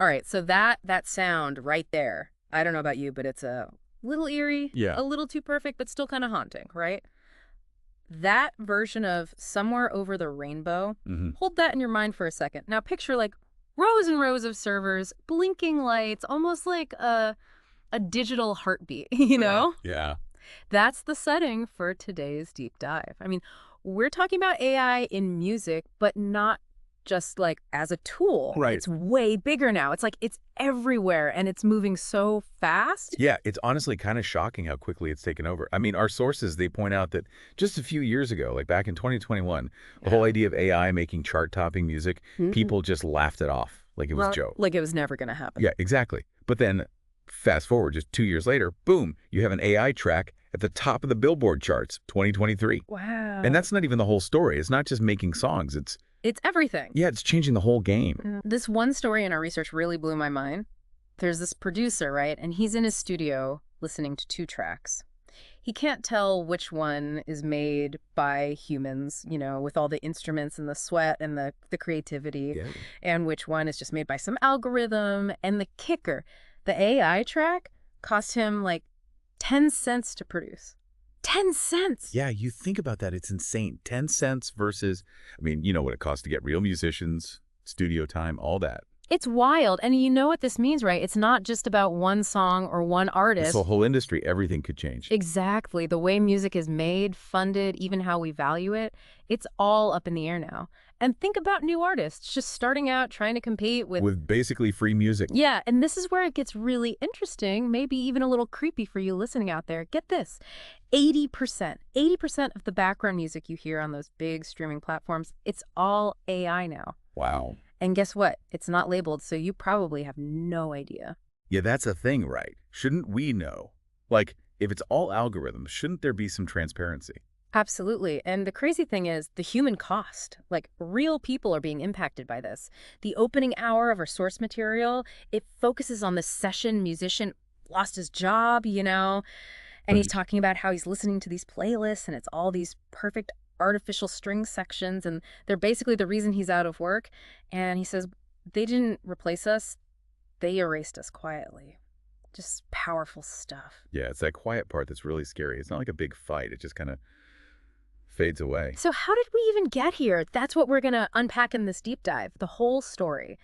All right, so that sound right there, I don't know about you, but it's a little eerie, Yeah. a little too perfect, but still kind of haunting, right? That version of Somewhere Over the Rainbow, Hmm. hold that in your mind for a second. Now picture like rows and rows of servers, blinking lights, almost like a digital heartbeat, you Yeah. know? Yeah. That's the setting for today's deep dive. I mean, we're talking about AI in music, but not just like as a tool. Right. It's way bigger now. It's like it's everywhere and it's moving so fast. Yeah, it's honestly kind of shocking how quickly it's taken over. I mean, our sources, they point out that just a few years ago, like back in 2021, the whole idea of AI making chart-topping music, Mhm. people just laughed it off like it was a joke. Like it was never going to happen. Yeah, exactly. But then fast forward just 2 years later, boom, you have an AI track at the top of the Billboard charts, 2023. And Wow. that's not even the whole story. It's not just making songs. It's everything. Yeah, it's changing the whole game. This one story in our research really blew my mind. There's this producer, right? And he's in his studio listening to two tracks. He can't tell which one is made by humans, with all the instruments and the sweat and the creativity, Yeah. and which one is just made by some algorithm. And the kicker, the AI track cost him like 10 cents to produce. 10 cents! Yeah, you think about that. It's insane. 10 cents versus, I mean, you know what it costs to get real musicians, studio time, all that. It's wild. And you know what this means, right? It's not just about one song or one This artist. whole industry, everything could change. Exactly. The way music is made, funded, even how we value it, it's all up in the air now. And think about new artists just starting out trying to compete with. With basically free music. Yeah, and this is where it gets really interesting, maybe even a little creepy for you listening out there. Get this. 80% of the background music you hear on those big streaming platforms, it's all AI now. Wow. And guess what? It's not labeled, so you probably have no idea. Yeah, that's a thing, right? Shouldn't we know? Like, if it's all algorithms, shouldn't there be some transparency? Absolutely. And the crazy thing is the human cost. Like, real people are being impacted by this. The opening hour of our source material, it focuses on the session musician lost his job, and he's Right. talking about how he's listening to these playlists and it's all these perfect artificial string sections and they're basically the reason he's out of work. And he says, they didn't replace us, they erased us quietly. Just powerful stuff. Yeah, it's that quiet part that's really scary. It's not like a big fight. It just kind of fades away. So how did we even get here? That's what we're going to unpack in this deep dive, the whole story.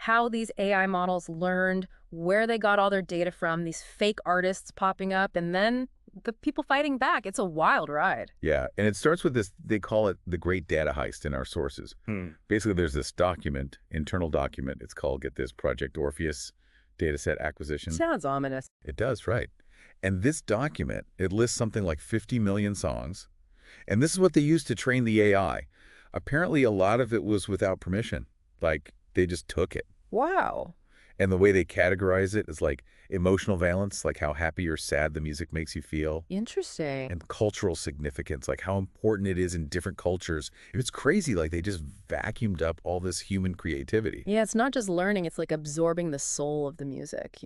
How these AI models learned, where they got all their data from, these fake artists popping up, and then the people fighting back. It's a wild ride. Yeah, and it starts with this, they call it the Great Data Heist in our sources. Basically, there's this document, internal document. It's called, get this, Project Orpheus Dataset Acquisition. Sounds ominous. It does, right. And this document, it lists something like 50 million songs. And this is what they used to train the AI. Apparently, a lot of it was without permission. Like, they just took it. Wow. And the way they categorize it is like emotional valence, like how happy or sad the music makes you feel. Interesting. And cultural significance, like how important it is in different cultures. It's crazy, like they just vacuumed up all this human creativity. Yeah, it's not just learning, it's like absorbing the soul of the music.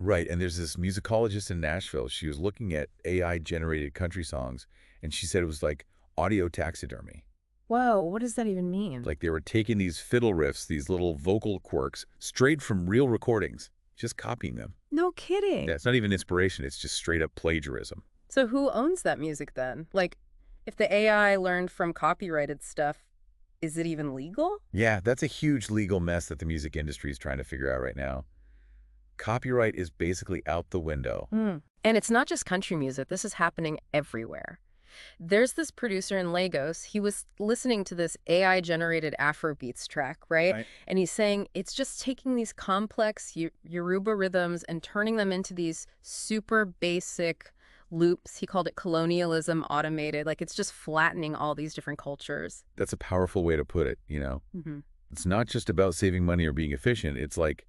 Right, and there's this musicologist in Nashville. She was looking at AI-generated country songs, and she said it was like audio taxidermy. Whoa, what does that even mean? Like they were taking these fiddle riffs, these little vocal quirks, straight from real recordings, just copying them. No kidding. Yeah, it's not even inspiration, it's just straight up plagiarism. So who owns that music then? Like, if the AI learned from copyrighted stuff, is it even legal? Yeah, that's a huge legal mess that the music industry is trying to figure out right now. Copyright is basically out the window. And it's not just country music. This is happening everywhere. There's this producer in Lagos. He was listening to this AI-generated Afrobeats track, right? Right. And he's saying it's just taking these complex Yoruba rhythms and turning them into these super basic loops. He called it colonialism automated. Like it's just flattening all these different cultures. That's a powerful way to put it, you know? It's not just about saving money or being efficient. It's like,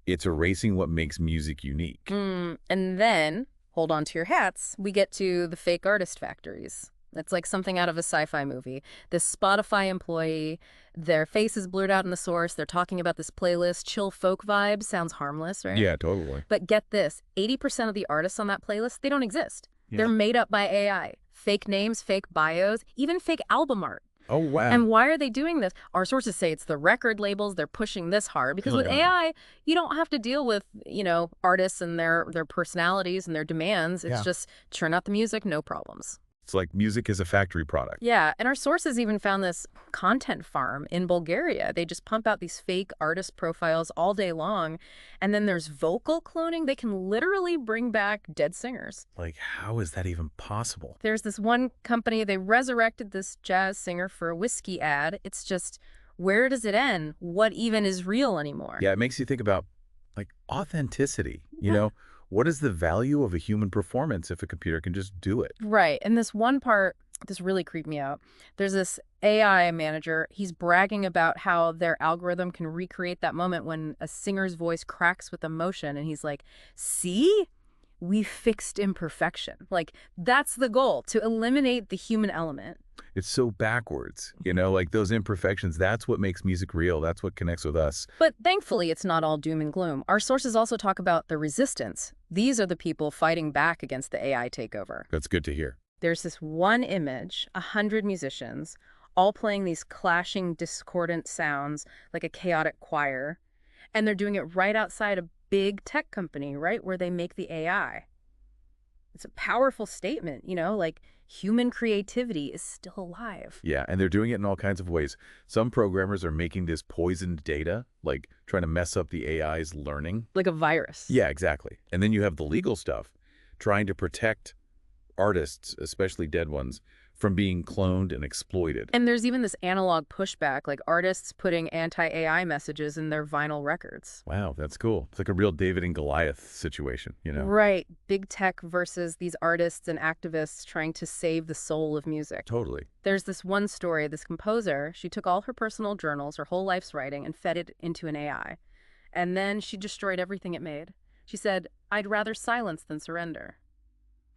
it's erasing what makes music unique. And then, hold on to your hats, we get to the fake artist factories. It's like something out of a sci-fi movie. This Spotify employee, their face is blurred out in the source. They're talking about this playlist, chill folk vibes. Sounds harmless, right? Yeah, totally. But get this, 80% of the artists on that playlist, they don't exist. Yeah. They're made up by AI. Fake names, fake bios, even fake album art. Oh, wow. And why are they doing this? Our sources say it's the record labels. They're pushing this hard because with Yeah. AI, you don't have to deal with, artists and their personalities and their demands. It's Yeah. just churn out the music, no problems. It's like music is a factory product. Yeah, and our sources even found this content farm in Bulgaria. They just pump out these fake artist profiles all day long. And then there's vocal cloning. They can literally bring back dead singers. Like, how is that even possible? There's this one company, they resurrected this jazz singer for a whiskey ad. It's just, where does it end? What even is real anymore? Yeah, it makes you think about, like, authenticity, you Yeah. know? What is the value of a human performance if a computer can just do it? Right. And this one part, this really creeped me out. There's this AI manager. He's bragging about how their algorithm can recreate that moment when a singer's voice cracks with emotion. And he's like, see? We fixed imperfection. Like, that's the goal, to eliminate the human element. It's so backwards, like those imperfections. That's what makes music real. That's what connects with us. But thankfully, it's not all doom and gloom. Our sources also talk about the resistance. These are the people fighting back against the AI takeover. That's good to hear. There's this one image, 100 musicians, all playing these clashing, discordant sounds like a chaotic choir. And they're doing it right outside a big tech company, right where they make the AI. It's a powerful statement, like human creativity is still alive. Yeah, and they're doing it in all kinds of ways. Some programmers are making this poisoned data, like trying to mess up the AI's learning. Like a virus. Yeah, exactly. And then you have the legal stuff, trying to protect artists, especially dead ones, from being cloned and exploited. And there's even this analog pushback, like artists putting anti-AI messages in their vinyl records. Wow, that's cool. It's like a real David and Goliath situation, Right. Big tech versus these artists and activists trying to save the soul of music. Totally. There's this one story, this composer, she took all her personal journals, her whole life's writing, and fed it into an AI. And then she destroyed everything it made. She said, I'd rather silence than surrender.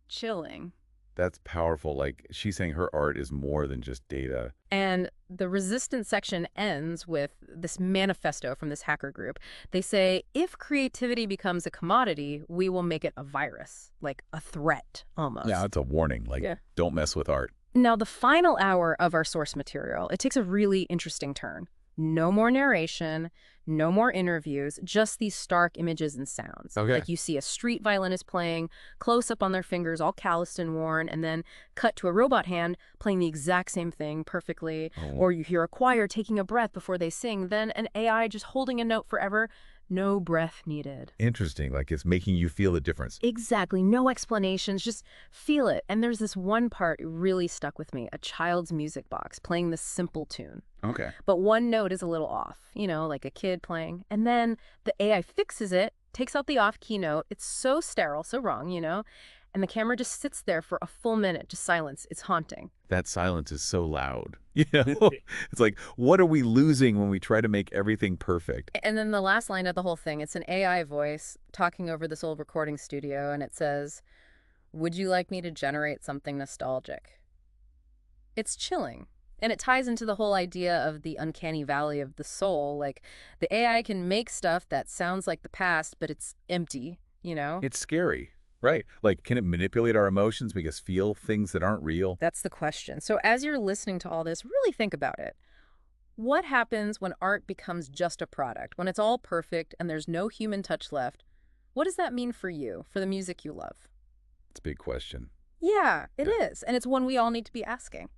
Chilling. That's powerful. Like, she's saying her art is more than just data. And the resistance section ends with this manifesto from this hacker group. They say, if creativity becomes a commodity, we will make it a virus, like a threat almost. Yeah, it's a warning. Like, don't mess with art. Now, the final hour of our source material, it takes a really interesting turn. No more narration, no more interviews, just these stark images and sounds. Okay. Like you see a street violinist playing, close up on their fingers, all calloused and worn, and then cut to a robot hand playing the exact same thing perfectly. Oh. Or you hear a choir taking a breath before they sing, then an AI just holding a note forever. No breath needed. Interesting. Like, it's making you feel the difference. Exactly. No explanations. Just feel it. And there's this one part really stuck with me. A child's music box playing this simple tune. Okay. But one note is a little off, like a kid playing. And then the AI fixes it, takes out the off-key note. It's so sterile, so wrong, And the camera just sits there for a full minute, just silence. It's haunting. That silence is so loud. It's like, what are we losing when we try to make everything perfect? And then the last line of the whole thing, it's an AI voice talking over this old recording studio, and it says, would you like me to generate something nostalgic? It's chilling. And it ties into the whole idea of the uncanny valley of the soul. Like, the AI can make stuff that sounds like the past, but it's empty, It's scary. Right. Like, can it manipulate our emotions, make us feel things that aren't real? That's the question. So as you're listening to all this, really think about it. What happens when art becomes just a product, when it's all perfect and there's no human touch left? What does that mean for you, for the music you love? It's a big question. Yeah, it is. And it's one we all need to be asking.